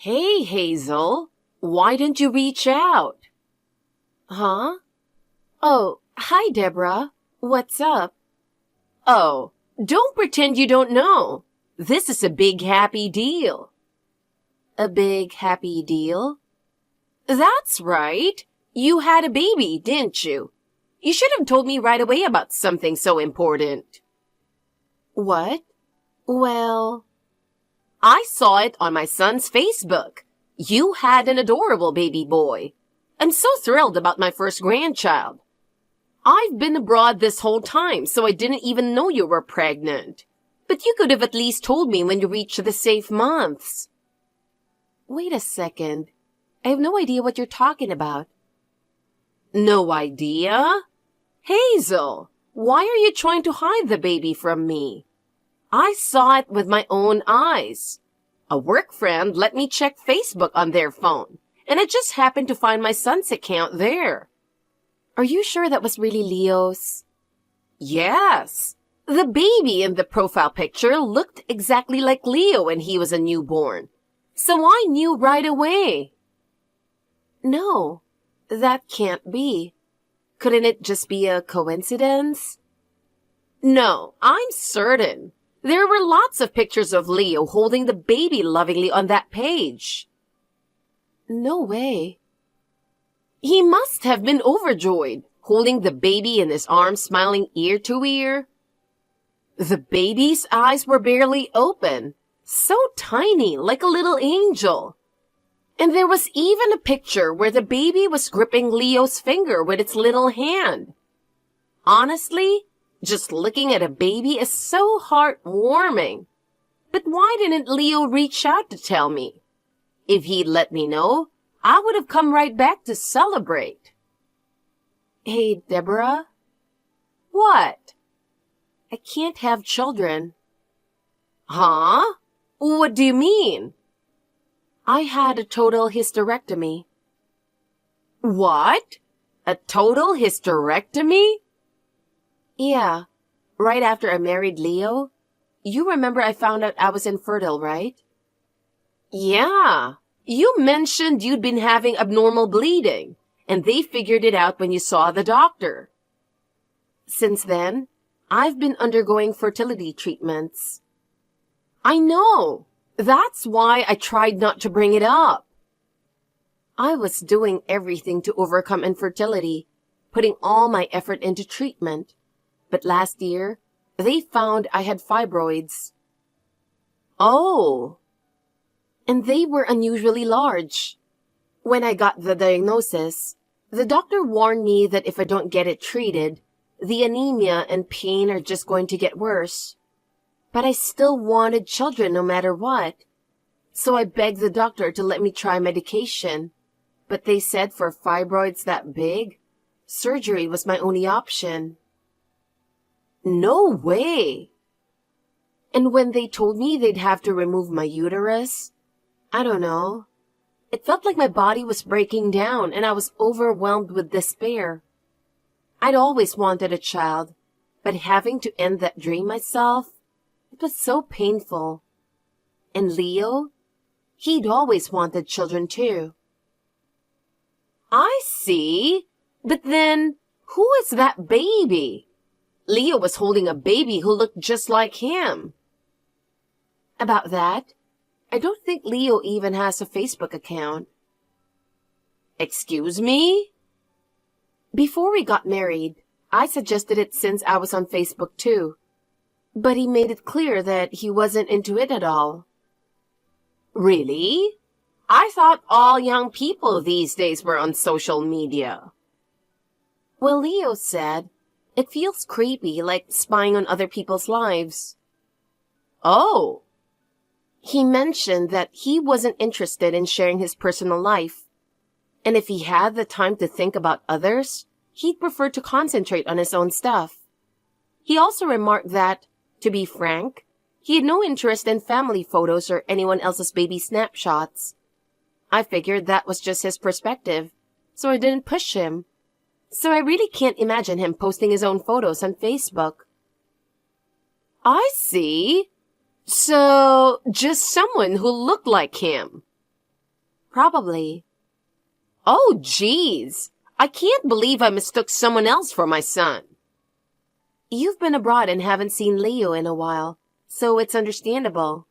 Hey, Hazel. Why didn't you reach out? Huh? Oh, hi, Deborah. What's up? Oh, don't pretend you don't know. This is a big happy deal. A big happy deal? That's right. You had a baby, didn't you? You should have told me right away about something so important. What? Well, I saw it on my son's Facebook. You had an adorable baby boy. I'm so thrilled about my first grandchild. I've been abroad this whole time, so I didn't even know you were pregnant. But you could have at least told me when you reached the safe months. Wait a second. I have no idea what you're talking about. No idea? Hazel, why are you trying to hide the baby from me? I saw it with my own eyes. A work friend let me check Facebook on their phone, and I just happened to find my son's account there. Are you sure that was really Leo's? Yes. The baby in the profile picture looked exactly like Leo when he was a newborn. So I knew right away. No, that can't be. Couldn't it just be a coincidence? No, I'm certain. There were lots of pictures of Leo holding the baby lovingly on that page. No way. He must have been overjoyed, holding the baby in his arms, smiling ear to ear. The baby's eyes were barely open, so tiny, like a little angel. And there was even a picture where the baby was gripping Leo's finger with its little hand. Honestly, just looking at a baby is so heartwarming. But why didn't Leo reach out to tell me? If he'd let me know, I would have come right back to celebrate. Hey, Deborah? What? I can't have children. Huh? What do you mean? I had a total hysterectomy. What? A total hysterectomy? Yeah, right after I married Leo. You remember I found out I was infertile, right? Yeah, you mentioned you'd been having abnormal bleeding, and they figured it out when you saw the doctor. Since then, I've been undergoing fertility treatments. I know. That's why I tried not to bring it up. I was doing everything to overcome infertility, putting all my effort into treatment. But last year, they found I had fibroids. Oh. And they were unusually large. When I got the diagnosis, the doctor warned me that if I don't get it treated, the anemia and pain are just going to get worse. But I still wanted children no matter what. So I begged the doctor to let me try medication. But they said for fibroids that big, surgery was my only option. No way! And when they told me they'd have to remove my uterus, I don't know. It felt like my body was breaking down and I was overwhelmed with despair. I'd always wanted a child, but having to end that dream myself, it was so painful. And Leo? He'd always wanted children too. I see. But then, who is that baby? Leo was holding a baby who looked just like him. About that, I don't think Leo even has a Facebook account. Excuse me? Before we got married, I suggested it since I was on Facebook too. But he made it clear that he wasn't into it at all. Really? I thought all young people these days were on social media. Well, Leo said, it feels creepy, like spying on other people's lives. Oh. He mentioned that he wasn't interested in sharing his personal life. And if he had the time to think about others, he'd prefer to concentrate on his own stuff. He also remarked that, to be frank, he had no interest in family photos or anyone else's baby snapshots. I figured that was just his perspective, so I didn't push him. So I really can't imagine him posting his own photos on Facebook. I see. So, just someone who looked like him. Probably. Oh, geez. I can't believe I mistook someone else for my son. You've been abroad and haven't seen Leo in a while, so it's understandable.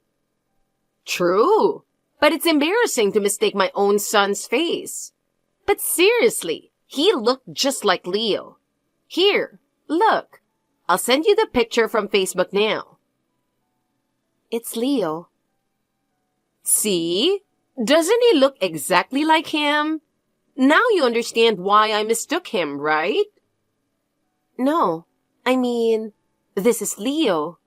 True, but it's embarrassing to mistake my own son's face. But seriously, he looked just like Leo. Here, look. I'll send you the picture from Facebook now. It's Leo. See? Doesn't he look exactly like him? Now you understand why I mistook him, right? No, I mean, this is Leo.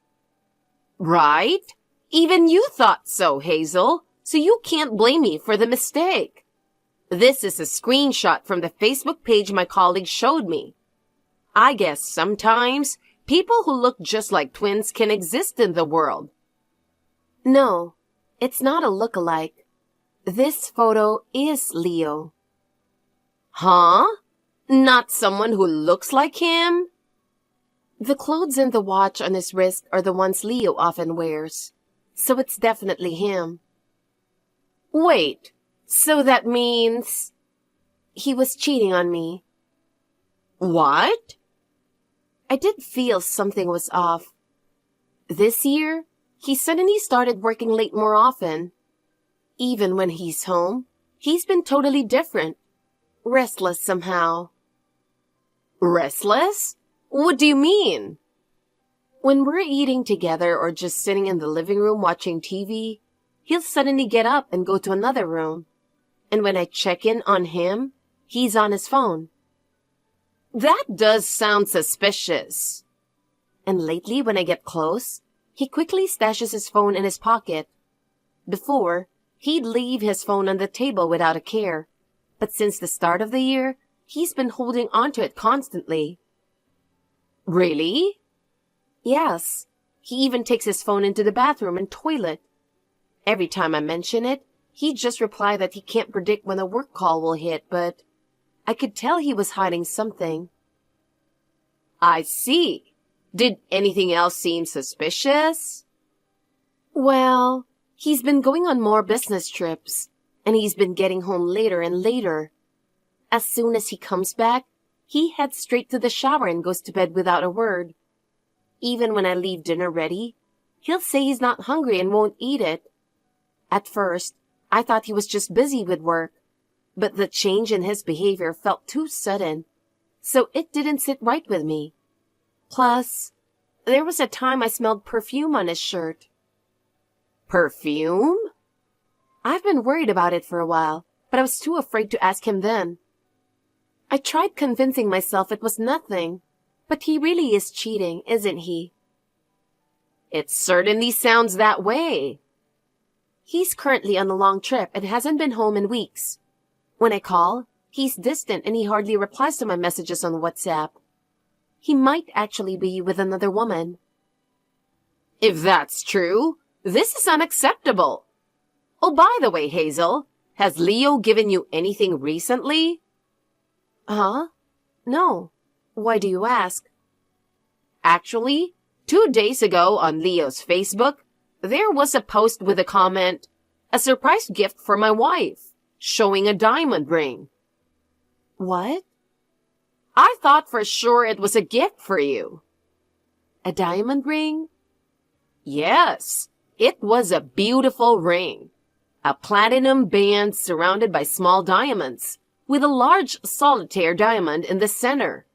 Right? Even you thought so, Hazel, so you can't blame me for the mistake. This is a screenshot from the Facebook page my colleague showed me. I guess sometimes people who look just like twins can exist in the world. No, it's not a look-alike. This photo is Leo. Huh? Not someone who looks like him? The clothes and the watch on his wrist are the ones Leo often wears, so it's definitely him. Wait, so that means... He was cheating on me. What? I did feel something was off. This year, he suddenly started working late more often. Even when he's home, he's been totally different. Restless somehow. Restless? What do you mean? When we're eating together or just sitting in the living room watching TV, he'll suddenly get up and go to another room. And when I check in on him, he's on his phone. That does sound suspicious. And lately, when I get close, he quickly stashes his phone in his pocket. Before, he'd leave his phone on the table without a care. But since the start of the year, he's been holding onto it constantly. Really? Yes. He even takes his phone into the bathroom and toilet. Every time I mention it, he'd just reply that he can't predict when a work call will hit, but I could tell he was hiding something. I see. Did anything else seem suspicious? Well, he's been going on more business trips, and he's been getting home later and later. As soon as he comes back, he heads straight to the shower and goes to bed without a word. Even when I leave dinner ready, he'll say he's not hungry and won't eat it. At first, I thought he was just busy with work, but the change in his behavior felt too sudden, so it didn't sit right with me. Plus, there was a time I smelled perfume on his shirt. Perfume? I've been worried about it for a while, but I was too afraid to ask him then. I tried convincing myself it was nothing, but he really is cheating, isn't he? It certainly sounds that way. He's currently on a long trip and hasn't been home in weeks. When I call, he's distant and he hardly replies to my messages on WhatsApp. He might actually be with another woman. If that's true, this is unacceptable. Oh, by the way, Hazel, has Leo given you anything recently? Huh? No. Why do you ask? Actually, 2 days ago on Leo's Facebook, there was a post with a comment, "A surprise gift for my wife," showing a diamond ring. What? I thought for sure it was a gift for you. A diamond ring? Yes, it was a beautiful ring. A platinum band surrounded by small diamonds, with a large solitaire diamond in the center.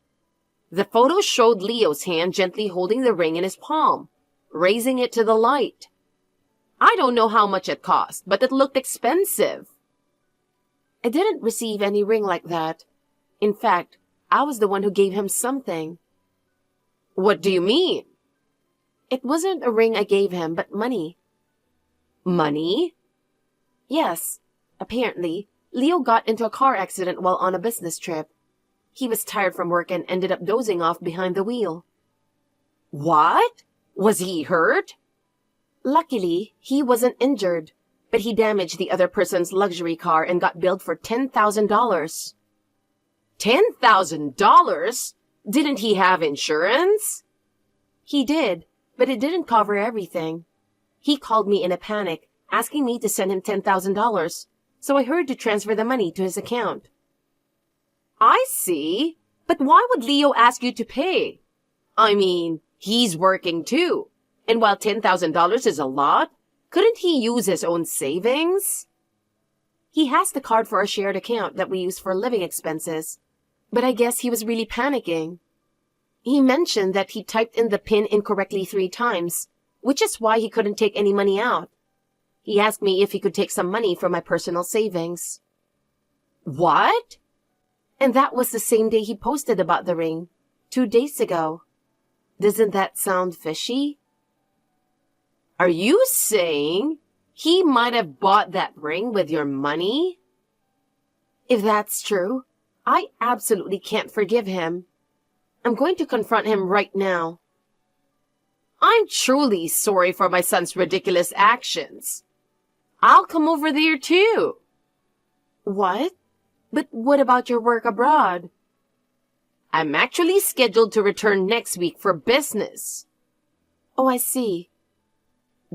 The photo showed Leo's hand gently holding the ring in his palm, raising it to the light. I don't know how much it cost, but it looked expensive. I didn't receive any ring like that. In fact, I was the one who gave him something. What do you mean? It wasn't a ring I gave him, but money. Money? Yes. Apparently, Leo got into a car accident while on a business trip. He was tired from work and ended up dozing off behind the wheel. What? Was he hurt? Luckily, he wasn't injured, but he damaged the other person's luxury car and got billed for $10,000. $10,000? Didn't he have insurance? He did, but it didn't cover everything. He called me in a panic, asking me to send him $10,000, so I heard to transfer the money to his account. I see. But why would Leo ask you to pay? I mean, he's working too. And while $10,000 is a lot, couldn't he use his own savings? He has the card for a shared account that we use for living expenses. But I guess he was really panicking. He mentioned that he typed in the PIN incorrectly 3 times, which is why he couldn't take any money out. He asked me if he could take some money from my personal savings. What? And that was the same day he posted about the ring, 2 days ago. Doesn't that sound fishy? Are you saying he might have bought that ring with your money? If that's true, I absolutely can't forgive him. I'm going to confront him right now. I'm truly sorry for my son's ridiculous actions. I'll come over there too. What? But what about your work abroad? I'm actually scheduled to return next week for business. Oh, I see.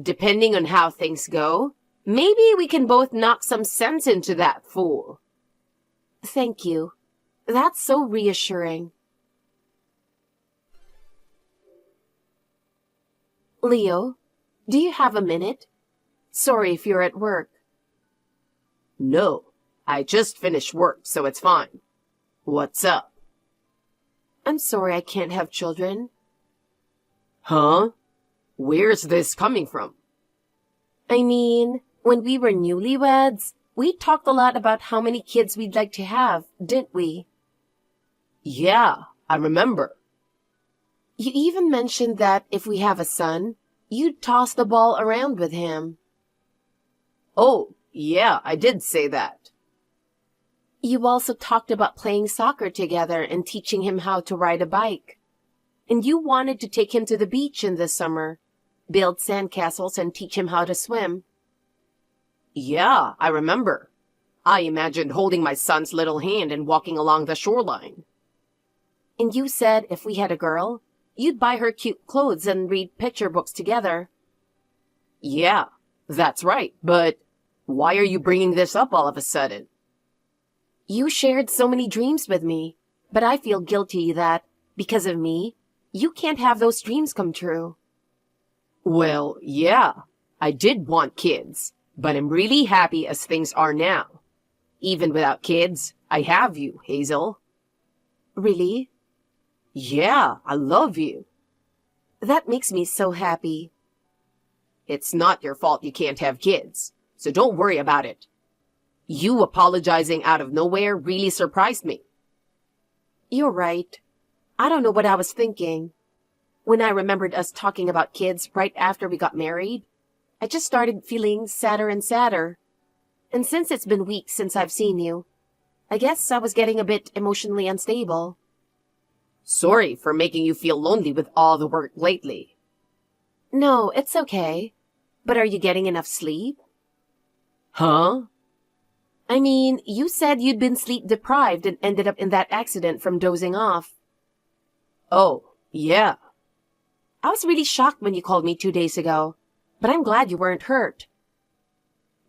Depending on how things go, maybe we can both knock some sense into that fool. Thank you. That's so reassuring. Leo, do you have a minute? Sorry if you're at work. No, I just finished work, so it's fine. What's up? I'm sorry I can't have children. Huh? Where's this coming from? I mean, when we were newlyweds, we talked a lot about how many kids we'd like to have, didn't we? Yeah, I remember. You even mentioned that if we have a son, you'd toss the ball around with him. Oh, yeah, I did say that. You also talked about playing soccer together and teaching him how to ride a bike. And you wanted to take him to the beach in the summer, build sandcastles and teach him how to swim. Yeah, I remember. I imagined holding my son's little hand and walking along the shoreline. And you said if we had a girl, you'd buy her cute clothes and read picture books together. Yeah, that's right, but why are you bringing this up all of a sudden? You shared so many dreams with me, but I feel guilty that, because of me, you can't have those dreams come true. Well, yeah, I did want kids, but I'm really happy as things are now. Even without kids, I have you, Hazel. Really? Yeah, I love you. That makes me so happy. It's not your fault you can't have kids, so don't worry about it. You apologizing out of nowhere really surprised me. You're right. I don't know what I was thinking. When I remembered us talking about kids right after we got married, I just started feeling sadder and sadder. And since it's been weeks since I've seen you, I guess I was getting a bit emotionally unstable. Sorry for making you feel lonely with all the work lately. No, it's okay. But are you getting enough sleep? Huh? I mean, you said you'd been sleep deprived and ended up in that accident from dozing off. Oh, yeah. I was really shocked when you called me 2 days ago, but I'm glad you weren't hurt.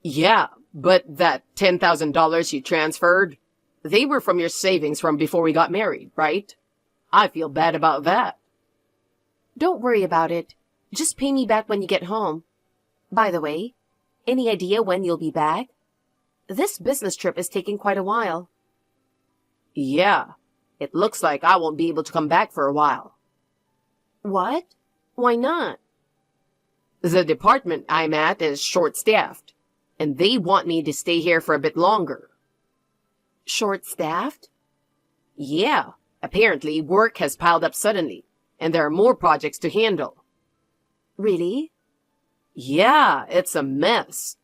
Yeah, but that $10,000 you transferred, they were from your savings from before we got married, right? I feel bad about that. Don't worry about it. Just pay me back when you get home. By the way, any idea when you'll be back? This business trip is taking quite a while. Yeah, it looks like I won't be able to come back for a while. What? Why not? The department I'm at is short-staffed, and they want me to stay here for a bit longer. Short-staffed? Yeah, apparently work has piled up suddenly, and there are more projects to handle. Really? Yeah, it's a mess.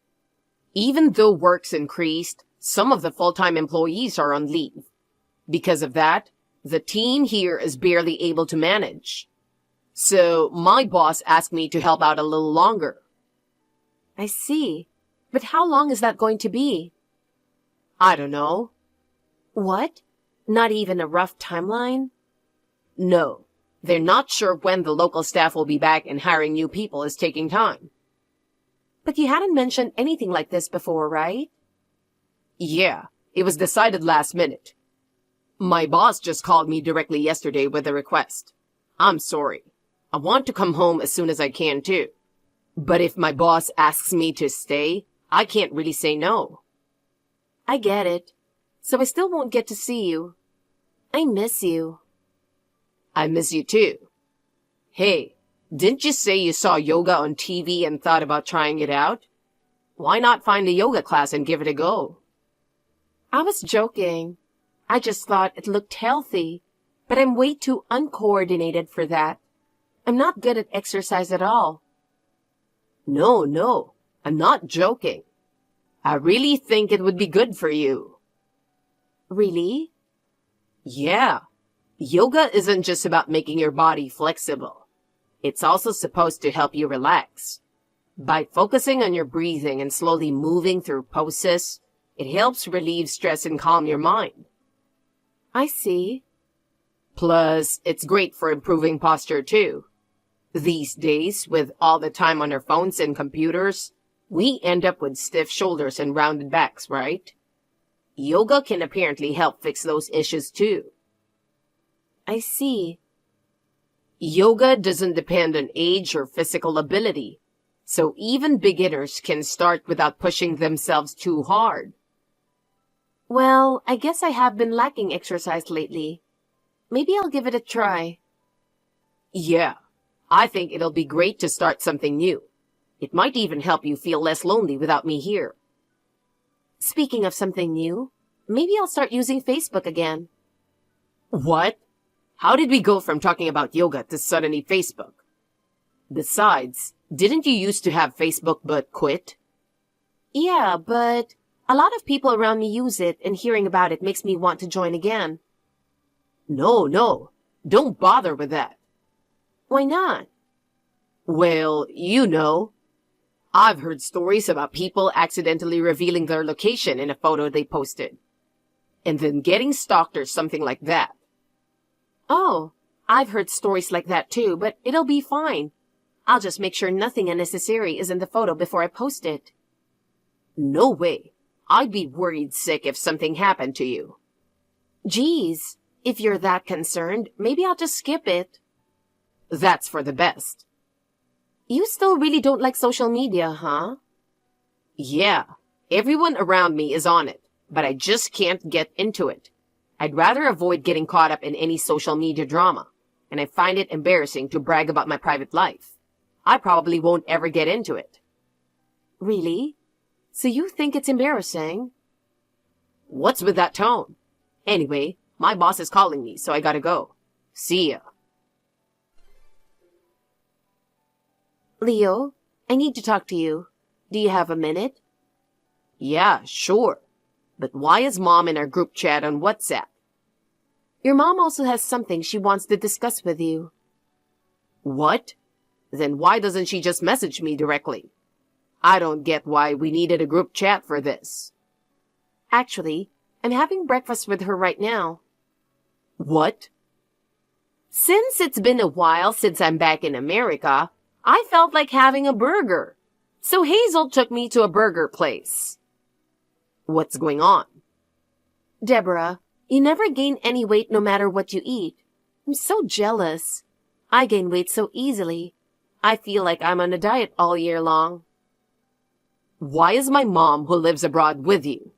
Even though work's increased, some of the full-time employees are on leave. Because of that, the team here is barely able to manage. So my boss asked me to help out a little longer. I see. But how long is that going to be? I don't know. What? Not even a rough timeline? No. They're not sure when the local staff will be back, and hiring new people is taking time. But you hadn't mentioned anything like this before, right? Yeah, it was decided last minute. My boss just called me directly yesterday with a request. I'm sorry. I want to come home as soon as I can too. But if my boss asks me to stay, I can't really say no. I get it. So I still won't get to see you. I miss you. I miss you too. Hey, didn't you say you saw yoga on TV and thought about trying it out? Why not find a yoga class and give it a go? I was joking. I just thought it looked healthy, but I'm way too uncoordinated for that. I'm not good at exercise at all. No, I'm not joking. I really think it would be good for you. Really? Yeah. Yoga isn't just about making your body flexible. It's also supposed to help you relax. By focusing on your breathing and slowly moving through poses, it helps relieve stress and calm your mind. I see. Plus, it's great for improving posture too. These days, with all the time on our phones and computers, we end up with stiff shoulders and rounded backs, right? Yoga can apparently help fix those issues too. I see. Yoga doesn't depend on age or physical ability, so even beginners can start without pushing themselves too hard. Well, I guess I have been lacking exercise lately. Maybe I'll give it a try. Yeah, I think it'll be great to start something new. It might even help you feel less lonely without me here. Speaking of something new, maybe I'll start using Facebook again. What? How did we go from talking about yoga to suddenly Facebook? Besides, didn't you used to have Facebook but quit? Yeah, but a lot of people around me use it, and hearing about it makes me want to join again. No, don't bother with that. Why not? Well, I've heard stories about people accidentally revealing their location in a photo they posted, and then getting stalked or something like that. Oh, I've heard stories like that too, but it'll be fine. I'll just make sure nothing unnecessary is in the photo before I post it. No way. I'd be worried sick if something happened to you. Geez, if you're that concerned, maybe I'll just skip it. That's for the best. You still really don't like social media, huh? Yeah, everyone around me is on it, but I just can't get into it. I'd rather avoid getting caught up in any social media drama, and I find it embarrassing to brag about my private life. I probably won't ever get into it. Really? So you think it's embarrassing? What's with that tone? Anyway, my boss is calling me, so I gotta go. See ya. Leo, I need to talk to you. Do you have a minute? Yeah, sure. But why is Mom in our group chat on WhatsApp? Your mom also has something she wants to discuss with you. What? Then why doesn't she just message me directly? I don't get why we needed a group chat for this. Actually, I'm having breakfast with her right now. What? Since it's been a while since I'm back in America, I felt like having a burger. So Hazel took me to a burger place. What's going on? Deborah, you never gain any weight no matter what you eat. I'm so jealous. I gain weight so easily. I feel like I'm on a diet all year long. Why is my mom, who lives abroad, with you?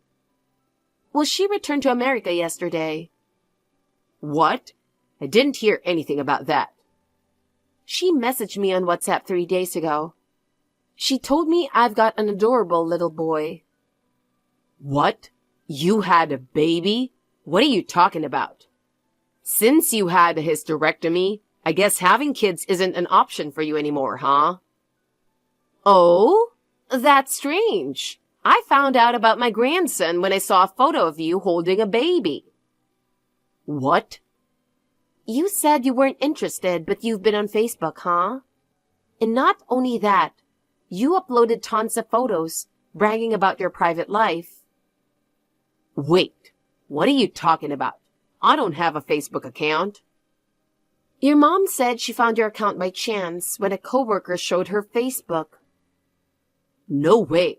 Well, she returned to America yesterday. What? I didn't hear anything about that. She messaged me on WhatsApp 3 days ago. She told me I've got an adorable little boy. What? You had a baby? What are you talking about? Since you had a hysterectomy, I guess having kids isn't an option for you anymore, huh? Oh? That's strange. I found out about my grandson when I saw a photo of you holding a baby. What? You said you weren't interested, but you've been on Facebook, huh? And not only that, you uploaded tons of photos bragging about your private life. Wait, what are you talking about? I don't have a Facebook account. Your mom said she found your account by chance when a coworker showed her Facebook. No way.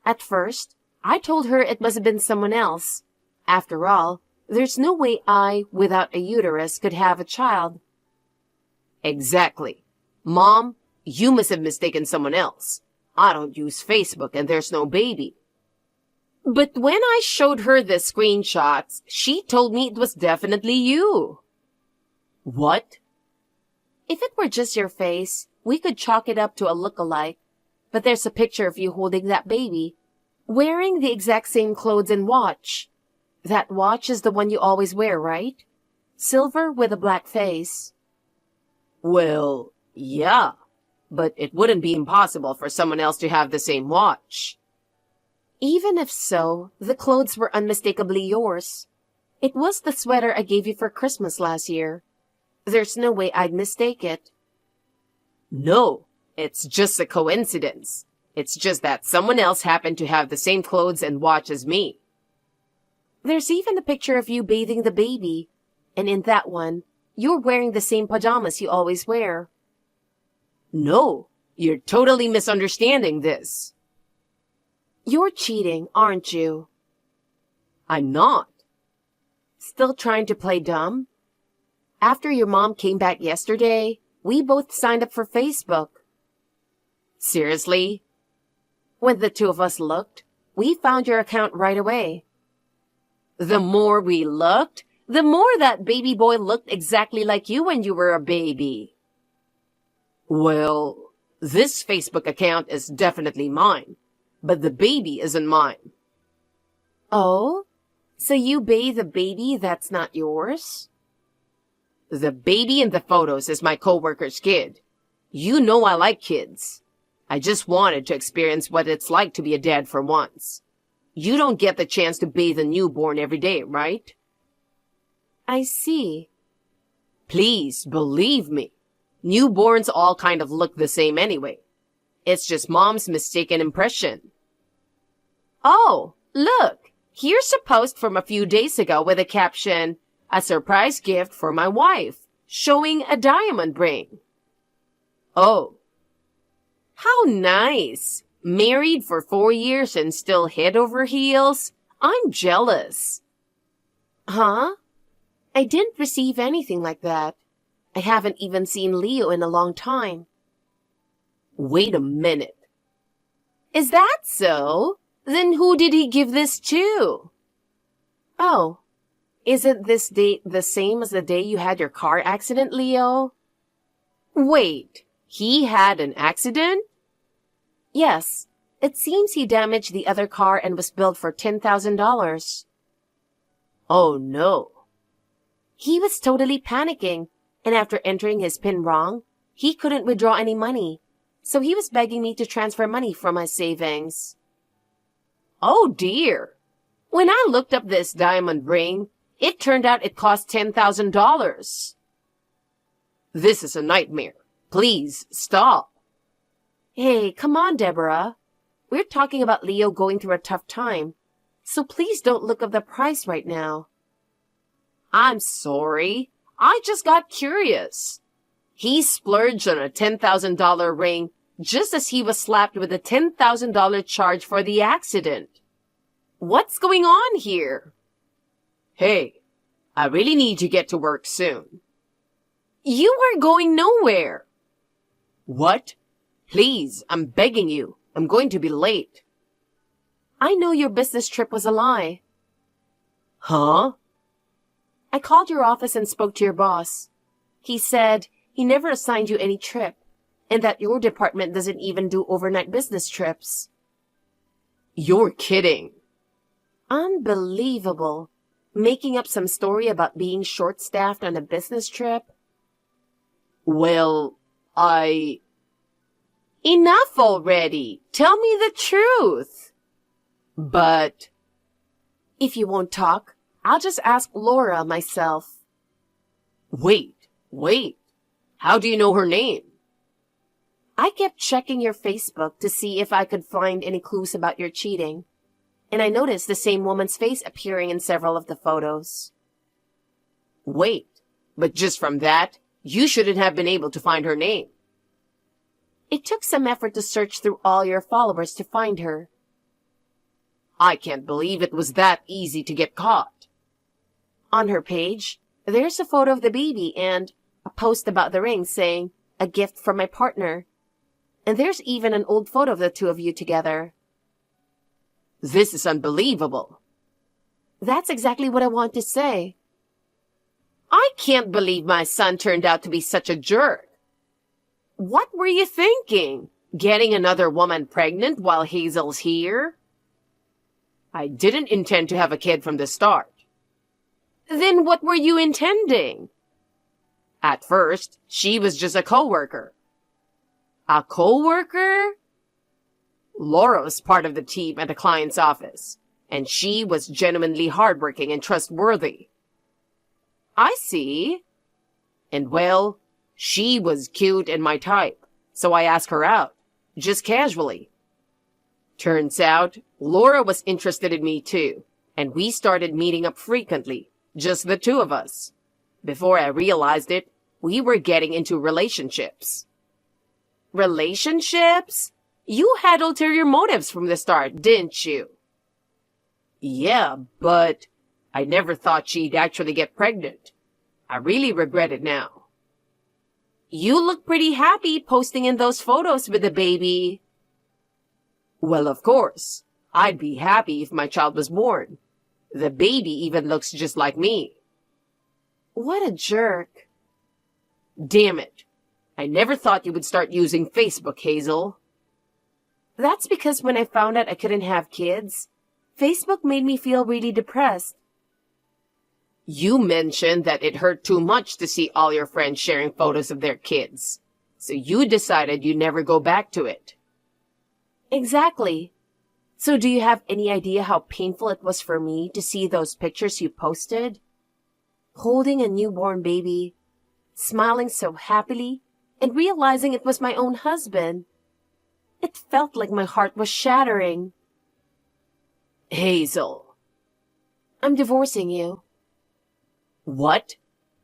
At first, I told her it must have been someone else. After all, there's no way I, without a uterus, could have a child. Exactly. Mom, you must have mistaken someone else. I don't use Facebook and there's no baby. But when I showed her the screenshots, she told me it was definitely you. What? If it were just your face, we could chalk it up to a look-alike. But there's a picture of you holding that baby, wearing the exact same clothes and watch. That watch is the one you always wear, right? Silver with a black face. Well, yeah, but it wouldn't be impossible for someone else to have the same watch. Even if so, the clothes were unmistakably yours. It was the sweater I gave you for Christmas last year. There's no way I'd mistake it. No, it's just a coincidence. It's just that someone else happened to have the same clothes and watch as me. There's even a picture of you bathing the baby, and in that one, you're wearing the same pajamas you always wear. No, you're totally misunderstanding this. You're cheating, aren't you? I'm not. Still trying to play dumb? After your mom came back yesterday, we both signed up for Facebook. Seriously? When the two of us looked, we found your account right away. The more we looked, the more that baby boy looked exactly like you when you were a baby. Well, this Facebook account is definitely mine, but the baby isn't mine. Oh? So you bathe a baby that's not yours? The baby in the photos is my coworker's kid. You know I like kids. I just wanted to experience what it's like to be a dad for once. You don't get the chance to bathe a newborn every day, right? I see. Please, believe me. Newborns all kind of look the same anyway. It's just mom's mistaken impression. Oh, look. Here's a post from a few days ago with a caption, "A surprise gift for my wife," showing a diamond ring. Oh. How nice. Married for 4 years and still head over heels? I'm jealous. Huh? I didn't receive anything like that. I haven't even seen Leo in a long time. Wait a minute. Is that so? Then who did he give this to? Oh, isn't this date the same as the day you had your car accident, Leo? Wait, he had an accident? Yes, it seems he damaged the other car and was billed for $10,000. Oh no. He was totally panicking, and after entering his PIN wrong, he couldn't withdraw any money, so he was begging me to transfer money from my savings. Oh dear. When I looked up this diamond ring, it turned out it cost $10,000. This is a nightmare. Please stop. Hey, come on, Deborah. We're talking about Leo going through a tough time, so please don't look up the price right now. I'm sorry. I just got curious. He splurged on a $10,000 ring just as he was slapped with a $10,000 charge for the accident. What's going on here? Hey, I really need to get to work soon. You are going nowhere. What? Please, I'm begging you. I'm going to be late. I know your business trip was a lie. Huh? I called your office and spoke to your boss. He said he never assigned you any trip, and that your department doesn't even do overnight business trips. You're kidding. Unbelievable. Making up some story about being short-staffed on a business trip? Well, Enough already. Tell me the truth. But if you won't talk, I'll just ask Laura myself. Wait. How do you know her name? I kept checking your Facebook to see if I could find any clues about your cheating, and I noticed the same woman's face appearing in several of the photos. Wait, but just from that, you shouldn't have been able to find her name. It took some effort to search through all your followers to find her. I can't believe it was that easy to get caught. On her page, there's a photo of the baby and a post about the ring saying, "A gift from my partner." And there's even an old photo of the two of you together. This is unbelievable. That's exactly what I want to say. I can't believe my son turned out to be such a jerk. What were you thinking? Getting another woman pregnant while Hazel's here? I didn't intend to have a kid from the start. Then what were you intending? At first, she was just a coworker. A coworker? Laura was part of the team at the client's office, and she was genuinely hardworking and trustworthy. I see. And well, she was cute and my type, so I asked her out, just casually. Turns out, Laura was interested in me too, and we started meeting up frequently, just the two of us. Before I realized it, we were getting into relationships. Relationships? You had ulterior motives from the start, didn't you? Yeah, but I never thought she'd actually get pregnant. I really regret it now. You look pretty happy posting in those photos with the baby. Well, of course. I'd be happy if my child was born. The baby even looks just like me. What a jerk. Damn it. I never thought you would start using Facebook, Hazel. That's because when I found out I couldn't have kids, Facebook made me feel really depressed. You mentioned that it hurt too much to see all your friends sharing photos of their kids, so you decided you'd never go back to it. Exactly. So do you have any idea how painful it was for me to see those pictures you posted? Holding a newborn baby, smiling so happily, and realizing it was my own husband. It felt like my heart was shattering. Hazel. I'm divorcing you. What?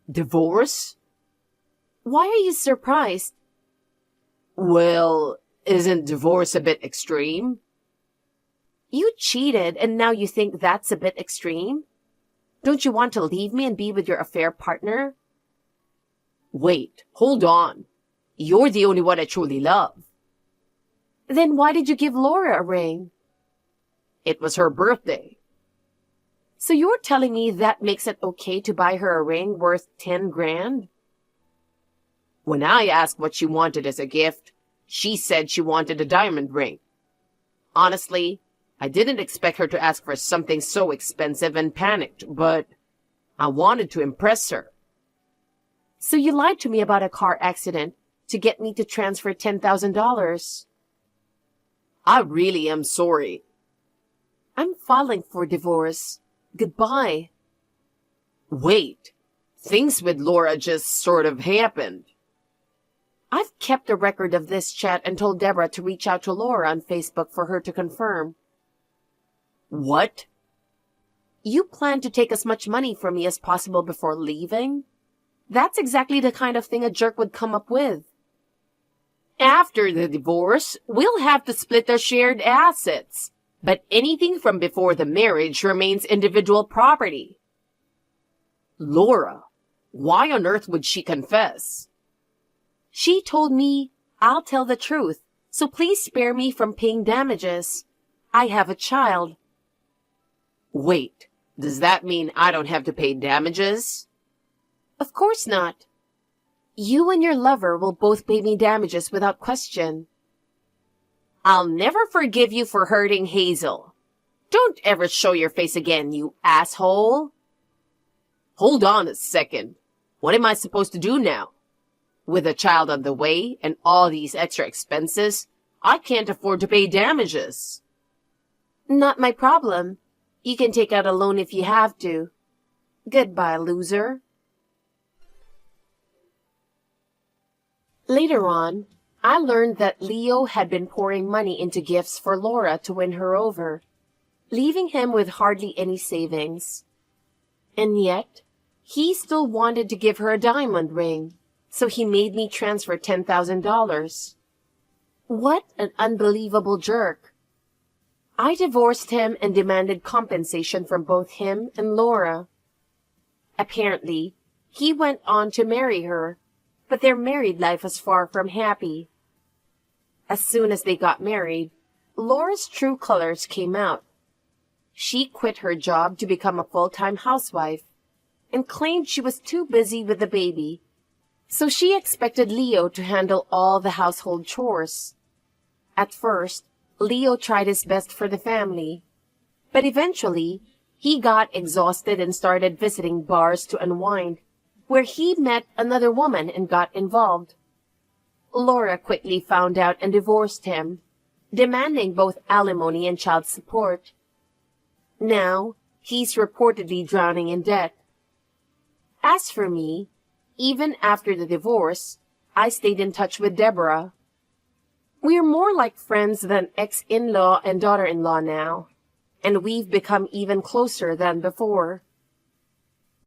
Divorce? Why are you surprised? Well, isn't divorce a bit extreme? You cheated and now you think that's a bit extreme? Don't you want to leave me and be with your affair partner? Wait, hold on. You're the only one I truly love. Then why did you give Laura a ring? It was her birthday. So you're telling me that makes it okay to buy her a ring worth 10 grand? When I asked what she wanted as a gift, she said she wanted a diamond ring. Honestly, I didn't expect her to ask for something so expensive and panicked, but I wanted to impress her. So you lied to me about a car accident to get me to transfer $10,000. I really am sorry. I'm filing for divorce. Goodbye. Wait, things with Laura just sort of happened. I've kept a record of this chat and told Deborah to reach out to Laura on Facebook for her to confirm. What? You plan to take as much money from me as possible before leaving? That's exactly the kind of thing a jerk would come up with. After the divorce, we'll have to split the shared assets, but anything from before the marriage remains individual property. Laura, why on earth would she confess? She told me I'll tell the truth, so please spare me from paying damages. I have a child. Wait, does that mean I don't have to pay damages? Of course not. You and your lover will both pay me damages without question. I'll never forgive you for hurting Hazel. Don't ever show your face again, you asshole. Hold on a second. What am I supposed to do now? With a child on the way and all these extra expenses, I can't afford to pay damages. Not my problem. You can take out a loan if you have to. Goodbye, loser. Later on, I learned that Leo had been pouring money into gifts for Laura to win her over, leaving him with hardly any savings. And yet, he still wanted to give her a diamond ring, so he made me transfer $10,000. What an unbelievable jerk. I divorced him and demanded compensation from both him and Laura. Apparently, he went on to marry her, but their married life was far from happy. As soon as they got married, Laura's true colors came out. She quit her job to become a full-time housewife and claimed she was too busy with the baby, so she expected Leo to handle all the household chores. At first, Leo tried his best for the family, but eventually, he got exhausted and started visiting bars to unwind, where he met another woman and got involved. Laura quickly found out and divorced him, demanding both alimony and child support. Now, he's reportedly drowning in debt. As for me, even after the divorce, I stayed in touch with Deborah. We're more like friends than ex-in-law and daughter-in-law now, and we've become even closer than before.